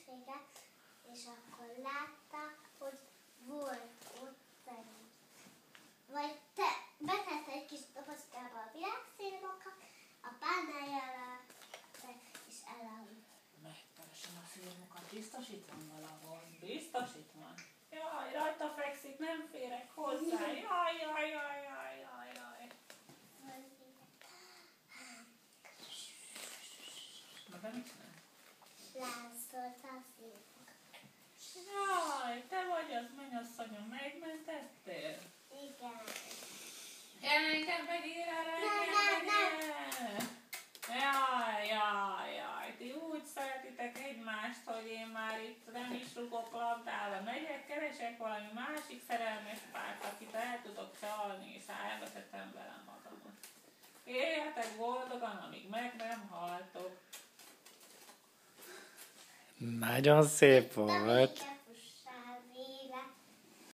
hétvége, és akkor látta, hogy volt ott szerint. Vagy te betette egy kis dobozkába a virágszélmokat, a pálnájára és elaludt. Megkeresem a szélmokat, biztos itt van valahol, biztos itt van. Jaj, rajta fekszik, nem férek hozzá, jaj, jaj, jaj, jaj, jaj, jaj. Na de mit nem? Láncolta a szélmokat. Jaj, te vagy az mennyasszonyom, megmentettél? Igen. Engem vegyél el, Jaj, jaj, jaj, ti úgy szeretitek egymást, hogy én már itt nem is rugok labdába. Megyek, keresek valami másik szerelmes párt, akit el tudok csalni, és elvetetem vele magamat. Éljetek boldogan, amíg meg nem haltok. Nagyon szép volt.